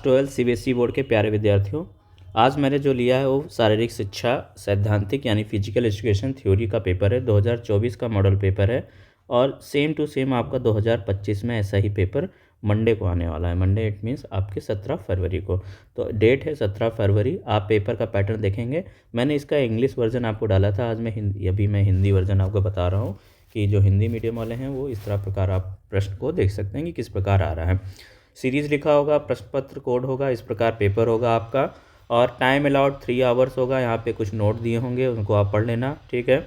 Class 12 CBSE board के प्यारे विद्यार्थियों, आज मैंने जो लिया है वो शारीरिक शिक्षा सैद्धांतिक यानी फिजिकल एजुकेशन थ्योरी का पेपर है। 2024 का मॉडल पेपर है और सेम टू सेम आपका 2025 में ऐसा ही पेपर मंडे को आने वाला है। मंडे इट मीन्स आपके 17 फरवरी को। तो डेट है 17 फरवरी। आप पेपर का पैटर्न देखेंगे। मैंने इसका इंग्लिश वर्जन आपको डाला था, आज मैं हिंदी वर्जन आपको बता रहा हूँ कि जो हिंदी मीडियम वाले हैं वो इस तरह प्रकार आप प्रश्न को देख सकते हैं कि किस प्रकार आ रहा है। सीरीज़ लिखा होगा, प्रश्न पत्र कोड होगा, इस प्रकार पेपर होगा आपका और टाइम अलाउड 3 आवर्स होगा। यहाँ पे कुछ नोट दिए होंगे, उनको आप पढ़ लेना, ठीक है।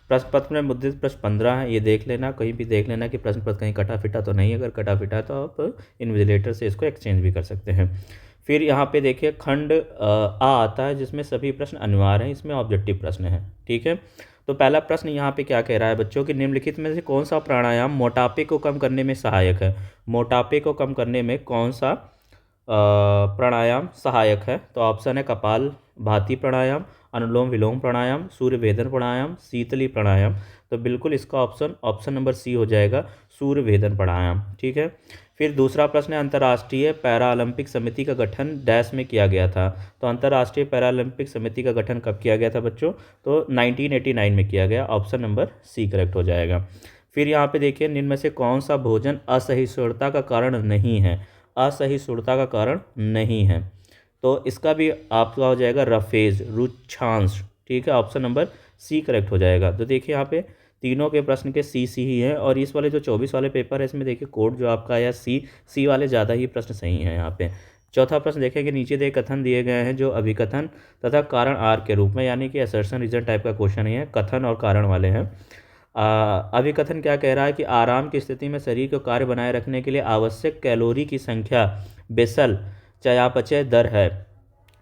प्रश्न पत्र में मुद्रित प्रश्न 15 हैं, ये देख लेना, कहीं भी देख लेना कि प्रश्न पत्र कहीं कटा फिटा तो नहीं है। अगर कटा फिटा है तो आप इन्विजिलेटर से इसको एक्सचेंज भी कर सकते हैं। फिर यहाँ पे देखिए खंड आ आता है जिसमें सभी प्रश्न अनिवार्य हैं, इसमें ऑब्जेक्टिव प्रश्न है, ठीक है। तो पहला प्रश्न यहाँ पे क्या कह रहा है बच्चों कि निम्नलिखित में से कौन सा प्राणायाम मोटापे को कम करने में सहायक है। मोटापे को कम करने में कौन सा प्राणायाम सहायक है। तो ऑप्शन है कपाल भाती प्राणायाम, अनुलोम विलोम प्राणायाम, सूर्य भेदन प्राणायाम, शीतली प्राणायाम। तो बिल्कुल इसका ऑप्शन नंबर सी हो जाएगा, सूर्य भेदन प्राणायाम, ठीक है। फिर दूसरा प्रश्न है अंतर्राष्ट्रीय पैरालंपिक समिति का गठन डैश में किया गया था। तो अंतर्राष्ट्रीय पैरालंपिक समिति का गठन कब किया गया था बच्चों, तो 1989 में किया गया। ऑप्शन नंबर सी करेक्ट हो जाएगा। फिर यहाँ पे देखिए निम्न में से कौन सा भोजन असहिष्णुता का कारण नहीं है। असहिष्णुता का कारण नहीं है, तो इसका भी आपका हो जाएगा रफेज रुक्षांश, ठीक है। ऑप्शन नंबर सी करेक्ट हो जाएगा। तो देखिए यहाँ पे तीनों के प्रश्न के सी ही हैं और इस वाले जो 24 वाले पेपर है इसमें देखिए कोड जो आपका आया सी वाले ज़्यादा ही प्रश्न सही हैं यहाँ पे। चौथा प्रश्न देखेंगे, नीचे दे कथन दिए गए हैं जो अभिकथन तथा कारण आर के रूप में, यानी कि असर्शन रीजन टाइप का क्वेश्चन है, कथन और कारण वाले हैं। अभिकथन क्या कह रहा है कि आराम की स्थिति में शरीर को कार्य बनाए रखने के लिए आवश्यक कैलोरी की संख्या बेसल चयापचय दर है,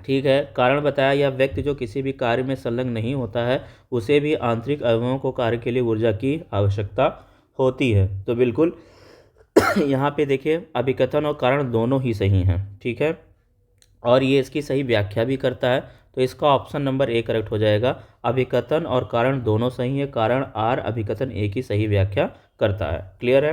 ठीक है। कारण बताया, यह व्यक्ति जो किसी भी कार्य में संलग्न नहीं होता है उसे भी आंतरिक अवयवों को कार्य के लिए ऊर्जा की आवश्यकता होती है। तो बिल्कुल यहाँ पे देखिए अभिकथन और कारण दोनों ही सही हैं, ठीक है, और ये इसकी सही व्याख्या भी करता है। तो इसका ऑप्शन नंबर ए करेक्ट हो जाएगा। अभिकथन और कारण दोनों सही है, कारण आर अभिकथन ए की सही व्याख्या करता है। क्लियर है।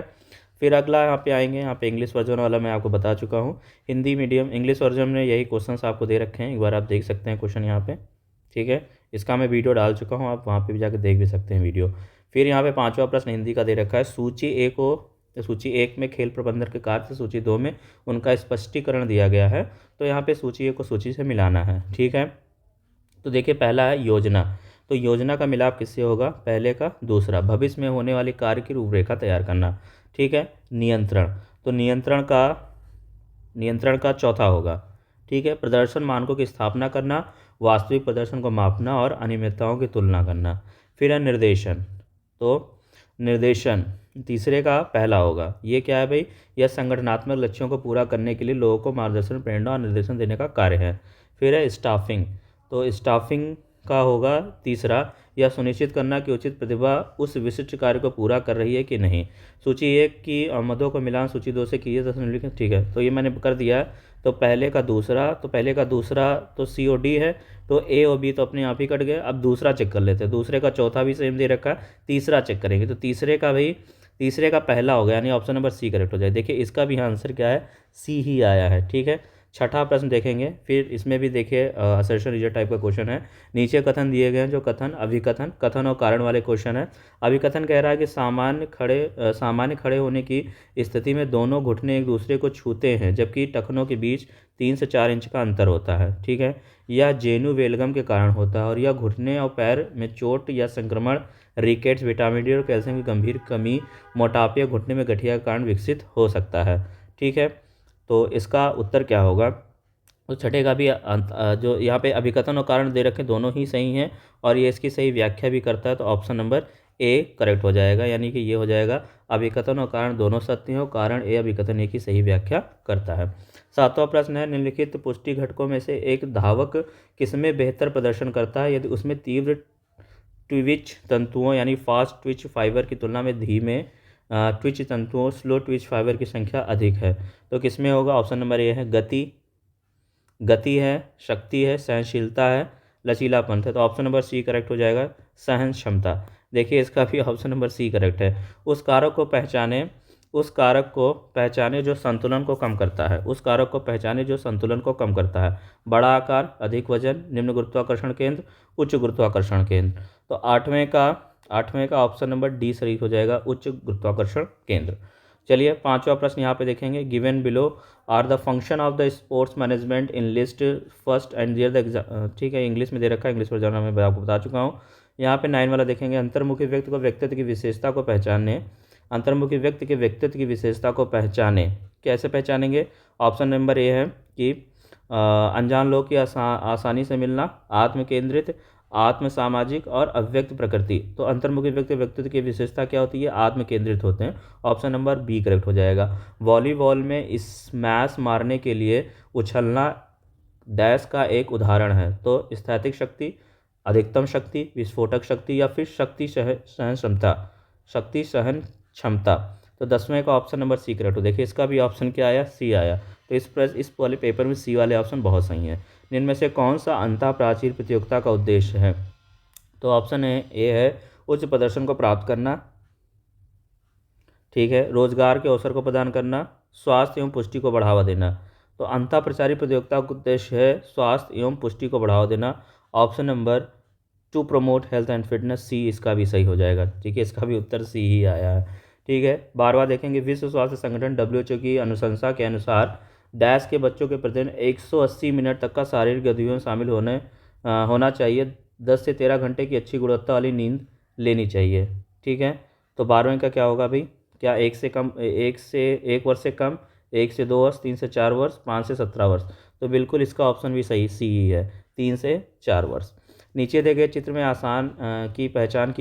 फिर अगला यहाँ पे आएंगे, यहाँ पे इंग्लिश वर्जन वाला मैं आपको बता चुका हूँ। हिंदी मीडियम इंग्लिश वर्जन में यही क्वेश्चंस आपको दे रखे हैं, एक बार आप देख सकते हैं क्वेश्चन यहाँ पे, ठीक है। इसका मैं वीडियो डाल चुका हूँ, आप वहाँ पे भी जाकर देख भी सकते हैं वीडियो। फिर यहाँ पे पाँचवा प्रश्न हिंदी का दे रखा है, सूची एक में खेल प्रबंधन के कार्य, सूची 2 में उनका स्पष्टीकरण दिया गया है। तो यहाँ पे सूची 1 को सूची से मिलाना है, ठीक है। तो देखिए पहला है योजना। तो योजना का मिलाप किससे होगा, पहले का दूसरा। भविष्य में होने वाले कार्य की रूपरेखा तैयार करना, ठीक है। नियंत्रण, तो नियंत्रण का चौथा होगा, ठीक है। प्रदर्शन मानकों की स्थापना करना, वास्तविक प्रदर्शन को मापना और अनियमितताओं की तुलना करना। फिर है निर्देशन। तो निर्देशन तीसरे का पहला होगा। ये क्या है भाई, यह संगठनात्मक लक्ष्यों को पूरा करने के लिए लोगों को मार्गदर्शन प्रेरणा और निर्देशन देने का कार्य है। फिर है स्टाफिंग। तो स्टाफिंग का होगा तीसरा, यह सुनिश्चित करना कि उचित प्रतिभा उस विशिष्ट कार्य को पूरा कर रही है कि नहीं। सूची 1 की मदों को मिलान सूची 2 से कीजिए, 10 निम्नलिखित, ठीक है। तो ये मैंने कर दिया है। तो पहले का दूसरा तो सी और डी है, तो ए और बी तो अपने आप ही कट गए। अब दूसरा चेक कर लेते हैं, दूसरे का चौथा भी सेम दे रखा है, तीसरा चेक करेंगे। तो तीसरे का पहला हो गया, यानी ऑप्शन नंबर सी करेक्ट हो जाए। देखिए इसका भी आंसर क्या है, सी ही आया है, ठीक है। छठा प्रश्न देखेंगे, फिर इसमें भी देखिए असर्शन रीजन टाइप का क्वेश्चन है। नीचे कथन दिए गए हैं जो अभिकथन कथन और कारण वाले क्वेश्चन है। अभिकथन कह रहा है कि सामान्य खड़े होने की स्थिति में दोनों घुटने एक दूसरे को छूते हैं जबकि टखनों के बीच 3 से 4 इंच का अंतर होता है, ठीक है। यह जेनु वेलगम के कारण होता है और यह घुटने और पैर में चोट या संक्रमण, रिकेट्स, विटामिन डी और कैल्शियम की गंभीर कमी, मोटापे या घुटने में गठिया के कारण विकसित हो सकता है, ठीक है। तो इसका उत्तर क्या होगा, तो छठे का भी जो यहाँ पे अभिकथन और कारण दे रखे दोनों ही सही हैं और ये इसकी सही व्याख्या भी करता है। तो ऑप्शन नंबर ए करेक्ट हो जाएगा, यानी कि ये हो जाएगा अभिकथन और कारण दोनों सत्य हैं और कारण ए अभिकथन ए की सही व्याख्या करता है। सातवां प्रश्न है, निम्नलिखित पुष्टि घटकों में से एक धावक किसमें बेहतर प्रदर्शन करता है यदि उसमें तीव्र ट्विच तंतुओं यानी फास्ट ट्विच फाइबर की तुलना में धीमे ट्विच तंतुओं स्लो ट्विच फाइबर की संख्या अधिक है। तो किसमें होगा, ऑप्शन नंबर ए है गति है, शक्ति है, सहनशीलता है, लचीलापन है। तो ऑप्शन नंबर सी करेक्ट हो जाएगा, सहन क्षमता। देखिए इसका भी ऑप्शन नंबर सी करेक्ट है। उस कारक को पहचानें उस कारक को पहचाने जो संतुलन को कम करता है। उस कारक को पहचाने जो संतुलन को कम करता है। बड़ा आकार, अधिक वजन, निम्न गुरुत्वाकर्षण केंद्र, उच्च गुरुत्वाकर्षण केंद्र। तो आठवें का ऑप्शन नंबर डी सही हो जाएगा, उच्च गुरुत्वाकर्षण केंद्र। चलिए पांचवा प्रश्न यहाँ पे देखेंगे। Given below are the function of the sports management in list first and there the exam. ठीक है, इंग्लिश में दे रखा है, इंग्लिश पर जाना मैं आपको बता चुका हूँ। यहाँ पे 9 वाला देखेंगे। अंतर्मुखी व्यक्ति को व्यक्तित्व की विशेषता को पहचानने। अंतर्मुखी व्यक्ति के व्यक्तित्व की विशेषता को पहचाने। कैसे पहचानेंगे? ऑप्शन नंबर ए है कि अनजान लोग की आसानी से मिलना, आत्म केंद्रित, आत्म सामाजिक और अव्यक्त प्रकृति। तो अंतर्मुखी व्यक्ति व्यक्तित्व की विशेषता क्या होती है? आत्म केंद्रित होते हैं। ऑप्शन नंबर बी करेक्ट हो जाएगा। वॉलीबॉल में स्मैश मारने के लिए उछलना डैश का एक उदाहरण है। तो स्थैतिक शक्ति, अधिकतम शक्ति, विस्फोटक शक्ति या फिर शक्ति सहन क्षमता। तो 10वें का ऑप्शन नंबर सी करेक्ट हो। देखिए इसका भी ऑप्शन क्या आया? सी आया। तो इस वाले पेपर में सी वाले ऑप्शन बहुत सही हैं। इनमें से कौन सा अंतः प्राचीर प्रतियोगिता का उद्देश्य है? तो ऑप्शन ए है उच्च प्रदर्शन को प्राप्त करना। ठीक है, रोजगार के अवसर को प्रदान करना, स्वास्थ्य एवं पुष्टि को बढ़ावा देना। तो अंतः प्रचारी प्रतियोगिता का उद्देश्य है स्वास्थ्य एवं पुष्टि को बढ़ावा देना। Option number two promote health and fitness, C इसका भी सही हो जाएगा। ठीक है, इसका भी उत्तर सी ही आया है। ठीक है, 12वां देखेंगे। विश्व स्वास्थ्य संगठन WHO की अनुशंसा के अनुसार डैश के बच्चों के प्रतिदिन 180 मिनट तक का शारीरिक गतिविधियों में शामिल होना चाहिए। 10 से 13 घंटे की अच्छी गुणवत्ता वाली नींद लेनी चाहिए। ठीक है, तो 12वें का क्या होगा भाई? क्या 1 से कम, 1 वर्ष से कम, 1 से 2 वर्ष, 3 से 4 वर्ष, 5 से 17 वर्ष। तो बिल्कुल इसका ऑप्शन भी सही सी ही है, 3 से 4 वर्ष। नीचे दिए गए चित्र में आसन की पहचान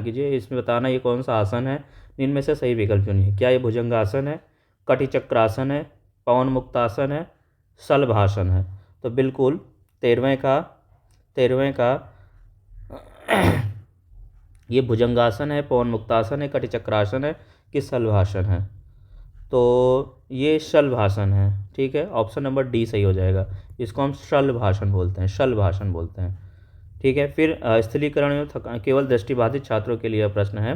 कीजिए। इसमें बताना ये कौन सा आसन है। इनमें से सही विकल्प चुनिए। क्या ये भुजंगासन है, कटिचक्रासन है, पवन मुक्तासन है, शलभासन है? तो बिल्कुल 13वें का ये भुजंगासन है, पवन मुक्तासन है, कटिचक्रासन है कि शलभासन है? तो ये शलभासन है। ठीक है, ऑप्शन नंबर डी सही हो जाएगा। इसको हम शलभासन बोलते हैं। ठीक है, फिर शिथिलीकरण में केवल दृष्टिबाधित छात्रों के लिए प्रश्न है।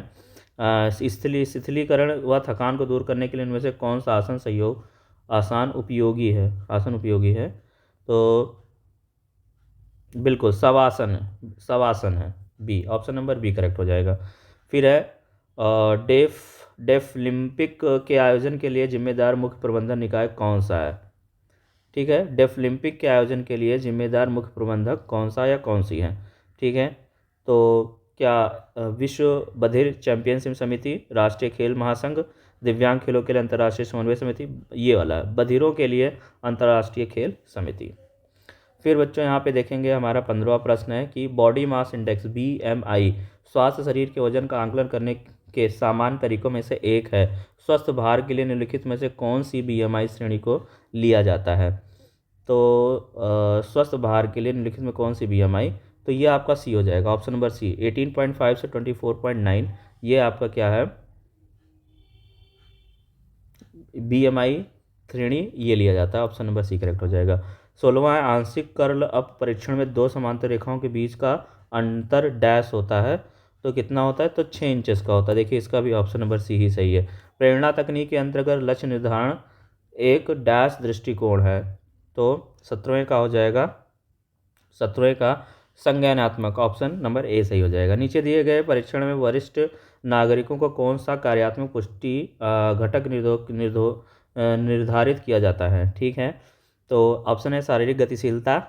शिथिलीकरण व थकान को दूर करने के लिए इनमें से कौन सा आसन उपयोगी है? तो बिल्कुल शवासन है, B, option number B correct हो जाएगा। फिर है डेफलिम्पिक के आयोजन के लिए जिम्मेदार मुख्य प्रबंधन निकाय कौन सा है? ठीक है, डेफलिम्पिक के आयोजन के लिए जिम्मेदार मुख्य प्रबंधक कौन सा या कौन सी है? ठीक है, तो क्या विश्व बधिर चैंपियनशिप समिति, राष्ट्रीय खेल महासंघ, दिव्यांग खेलों के लिए अंतर्राष्ट्रीय समन्वय समिति, ये वाला है बधिरों के लिए अंतर्राष्ट्रीय खेल समिति। फिर बच्चों यहाँ पे देखेंगे हमारा 15वां प्रश्न है कि बॉडी मास इंडेक्स BMI स्वास्थ्य शरीर के वजन का आंकलन करने के सामान्य तरीकों में से एक है। स्वस्थ भार के लिए निम्नलिखित में से कौन सी BMI श्रेणी को लिया जाता है? तो स्वस्थ भार के लिए निम्नलिखित में कौन सी BMI? तो ये आपका सी हो जाएगा, ऑप्शन नंबर सी, 18.5 से 24.9, ये आपका क्या है? BMI श्रेणी ये लिया जाता है। ऑप्शन नंबर सी करेक्ट हो जाएगा। 16वां है आंशिक कर्ल अप परीक्षण में दो समांतर रेखाओं के बीच का अंतर डैश होता है। तो कितना होता है? तो 6 इंचेस का होता है। देखिए इसका भी ऑप्शन नंबर सी ही सही है। प्रेरणा तकनीक के अंतर्गत लक्ष्य निर्धारण एक डैश दृष्टिकोण है। तो 17वें का हो जाएगा, 17वें का संज्ञानात्मक, ऑप्शन नंबर ए सही हो जाएगा। नीचे दिए गए परीक्षण में वरिष्ठ नागरिकों को कौन सा कार्यात्मक पुष्टि घटक निर्धारित किया जाता है? ठीक है, तो ऑप्शन है शारीरिक गतिशीलता,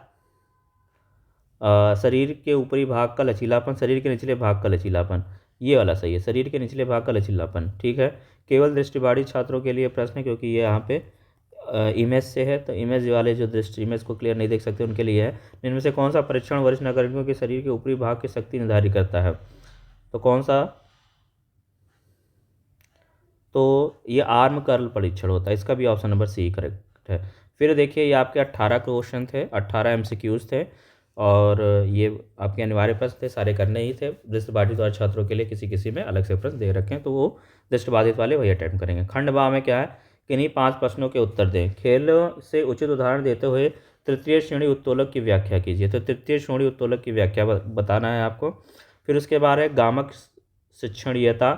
शरीर के ऊपरी भाग का लचीलापन, शरीर के निचले भाग का लचीलापन, ये वाला सही है, शरीर के निचले भाग का लचीलापन। ठीक है, केवल दृष्टिबाधित छात्रों के लिए प्रश्न है क्योंकि ये यहाँ पे इमेज से है, तो इमेज वाले जो इमेज को क्लियर नहीं देख सकते उनके लिए है। इनमें से कौन सा परीक्षण वरिष्ठ नागरिकों के शरीर के ऊपरी भाग की शक्ति निर्धारित करता है? तो कौन सा? तो ये आर्म कर्ल परीक्षण होता है। इसका भी ऑप्शन नंबर सी करेक्ट है। फिर देखिए ये आपके 18 क्वेश्चन थे, 18 MCQs थे और ये आपके अनिवार्य प्रश्न थे, सारे करने ही थे। दृष्टिबाधित वाले छात्रों के लिए किसी में अलग से प्रश्न दे रखे हैं, तो वो दृष्टिबाधित वाले वही अटेम्प्ट करेंगे। खंड बा में क्या है? किन्हीं 5 प्रश्नों के उत्तर दें। खेलों से उचित उदाहरण देते हुए तृतीय श्रेणी उत्तोलक की व्याख्या कीजिए। तो तृतीय श्रेणी उत्तोलक की व्याख्या बताना है आपको। फिर उसके बाद है गामक शिक्षणीयता,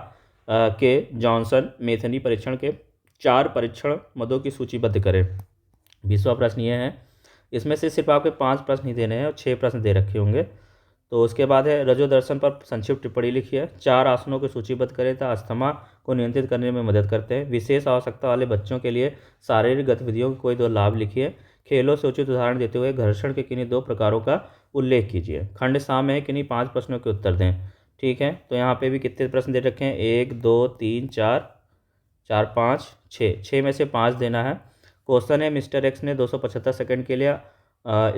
के जॉनसन मेथनी परीक्षण के 4 परीक्षण मदों की सूचीबद्ध करें। 20वां प्रश्न ये है, इसमें से सिर्फ आपके 5 प्रश्न ही देने हैं और 6 प्रश्न दे रखे होंगे। तो उसके बाद है, रजो दर्शन पर संक्षिप्त टिप्पणी लिखिए। 4 आसनों को सूचीबद्ध करें तथा अस्थमा को नियंत्रित करने में मदद करते हैं। विशेष आवश्यकता वाले बच्चों के लिए शारीरिक गतिविधियों के कोई 2 लाभ लिखिए। खेलों से उचित उदाहरण देते हुए घर्षण के किन्हीं 2 प्रकारों का उल्लेख कीजिए। खंड सा में है किन्हीं 5 प्रश्नों के उत्तर दें। ठीक है, तो यहाँ पे भी कितने प्रश्न दे रखे हैं, 1 2 3 4 4 5 6, 6 में से 5 देना है। क्वेश्चन है, मिस्टर एक्स ने 275 सेकंड के लिए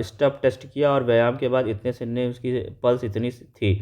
स्टप टेस्ट किया और व्यायाम के बाद इतने से उसकी पल्स इतनी थी।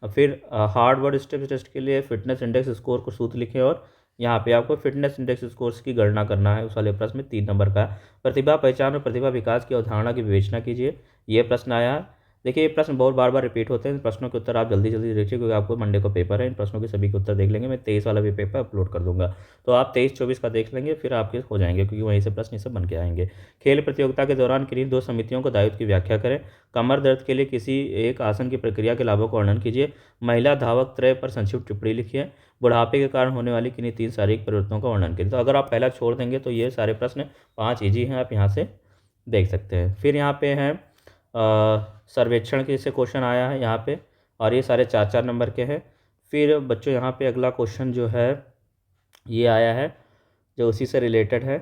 फिर हार्ड वर्ड स्टेप टेस्ट के लिए फिटनेस इंडेक्स स्कोर को सूत्र लिखें और यहाँ पे आपको फिटनेस इंडेक्स स्कोर्स की गणना करना है। उस वाले प्रश्न में 3 नंबर का प्रतिभा पहचान और प्रतिभा विकास की अवधारणा की विवेचना कीजिए। ये प्रश्न आया। देखिए, ये प्रश्न बहुत बार रिपीट होते हैं। इन प्रश्नों के उत्तर आप जल्दी जल्दी देखिए, क्योंकि आपको मंडे को पेपर है। इन प्रश्नों के सभी के उत्तर देख लेंगे। मैं 23 वाला भी पेपर अपलोड कर दूंगा, तो आप 23-24 का देख लेंगे, फिर आपके हो जाएंगे, क्योंकि वहीं से प्रश्न ये सब बन के आएंगे। खेल प्रतियोगिता के दौरान किन्हीं 2 समितियों को दायित्व की व्याख्या करें। कमर दर्द के लिए किसी एक आसन की प्रक्रिया के लाभों का वर्णन कीजिए। महिला धावक त्रय पर संक्षिप्त टिप्पणी लिखिए। बुढ़ापे के कारण होने वाली किन्हीं 3 शारीरिक परिवर्तनों का वर्णन कीजिए। तो अगर आप पहला छोड़ देंगे तो ये सारे प्रश्न 5 ईजी हैं, आप यहाँ से देख सकते हैं। फिर यहाँ पे हैं सर्वेक्षण के से क्वेश्चन आया है यहाँ पे, और ये सारे 4-4 नंबर के हैं। फिर बच्चों यहाँ पे अगला क्वेश्चन जो है ये आया है, जो उसी से रिलेटेड है।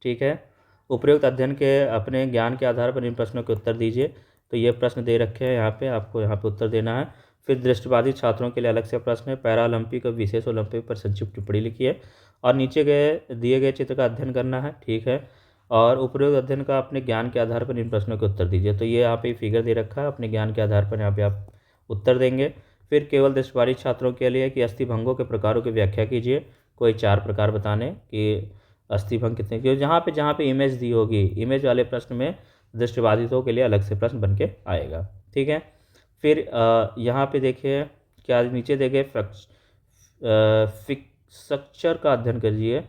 ठीक है, उपयुक्त अध्ययन के अपने ज्ञान के आधार पर इन प्रश्नों के उत्तर दीजिए। तो ये प्रश्न दे रखे हैं यहाँ पे, आपको यहाँ पे उत्तर देना है। फिर दृष्टिबाधित छात्रों के लिए अलग से प्रश्न है। पैरालंपिक और विशेष ओलंपिक पर संक्षिप्त टिप्पणी लिखिए और नीचे दिए गए चित्र का अध्ययन करना है। ठीक है, और उपयुक्त अध्ययन का अपने ज्ञान के आधार पर इन प्रश्नों के उत्तर दीजिए। तो ये यहाँ पे फिगर दे रखा है, अपने ज्ञान के आधार पर यहाँ पे आप उत्तर देंगे। फिर केवल दृष्टिबाधित छात्रों के लिए कि अस्थिभंगों के प्रकारों की व्याख्या कीजिए। कोई 4 प्रकार बताने कि अस्थिभंग कितने, क्योंकि जहाँ पे इमेज दी होगी, इमेज वाले प्रश्न में दृष्टिबाधितों के लिए अलग से प्रश्न बन के आएगा। ठीक है, फिर यहाँ पे देखिए क्या नीचे देखे, फिक्सचर का अध्ययन करिए।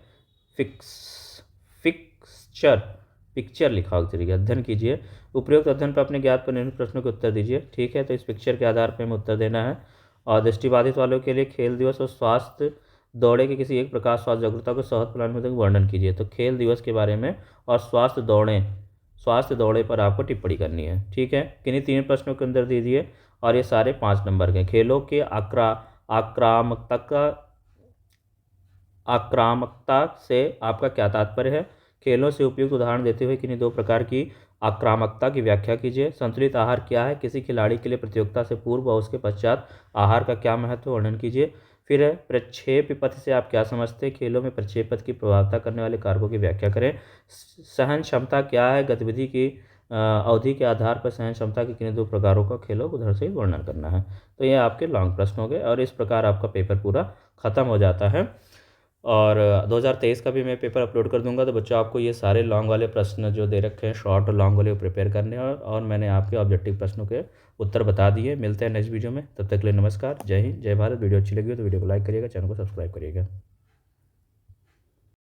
पिक्चर लिखा हो तरीके अध्ययन कीजिए। उपयुक्त अध्ययन पर अपने ज्ञात पर निर्मित प्रश्नों के उत्तर दीजिए। ठीक है, तो इस पिक्चर के आधार पर हमें उत्तर देना है। और दृष्टिबाधित वालों के लिए खेल दिवस और स्वास्थ्य दौड़े के किसी एक प्रकार स्वास्थ्य जागरूकता को सहज प्लान में वर्णन कीजिए। तो खेल दिवस के बारे में और स्वास्थ्य दौड़े पर आपको टिप्पणी करनी है। ठीक है, किन्हीं 3 प्रश्नों के अंदर दीजिए और ये सारे 5 नंबर के। खेलों के आक्रामकता से आपका क्या तात्पर्य है। खेलों से उपयुक्त उदाहरण देते हुए किन्हीं 2 प्रकार की आक्रामकता की व्याख्या कीजिए। संतुलित आहार क्या है, किसी खिलाड़ी के लिए प्रतियोगिता से पूर्व और उसके पश्चात आहार का क्या महत्व वर्णन कीजिए। फिर है, प्रक्षेप पथ से आप क्या समझते हैं, खेलों में प्रक्षेप पथ की प्रभावता करने वाले कारकों की व्याख्या करें। सहन क्षमता क्या है, गतिविधि की अवधि के आधार पर सहन क्षमता के किन्हीं 2 प्रकारों का खेलों को उधर से वर्णन करना है। तो ये आपके लॉन्ग प्रश्न हो गए और इस प्रकार आपका पेपर पूरा ख़त्म हो जाता है। और 2023 का भी मैं पेपर अपलोड कर दूंगा। तो बच्चों, आपको ये सारे लॉन्ग वाले प्रश्न जो दे रखे हैं, शॉर्ट और लॉन्ग वाले, प्रिपेयर करने हैं और मैंने आपके ऑब्जेक्टिव प्रश्नों के उत्तर बता दिए। मिलते हैं नेक्स्ट वीडियो में, तब तक के लिए नमस्कार, जय हिंद, जय भारत। वीडियो अच्छी लगी हो तो वीडियो को लाइक करिएगा, चैनल को सब्सक्राइब करिएगा।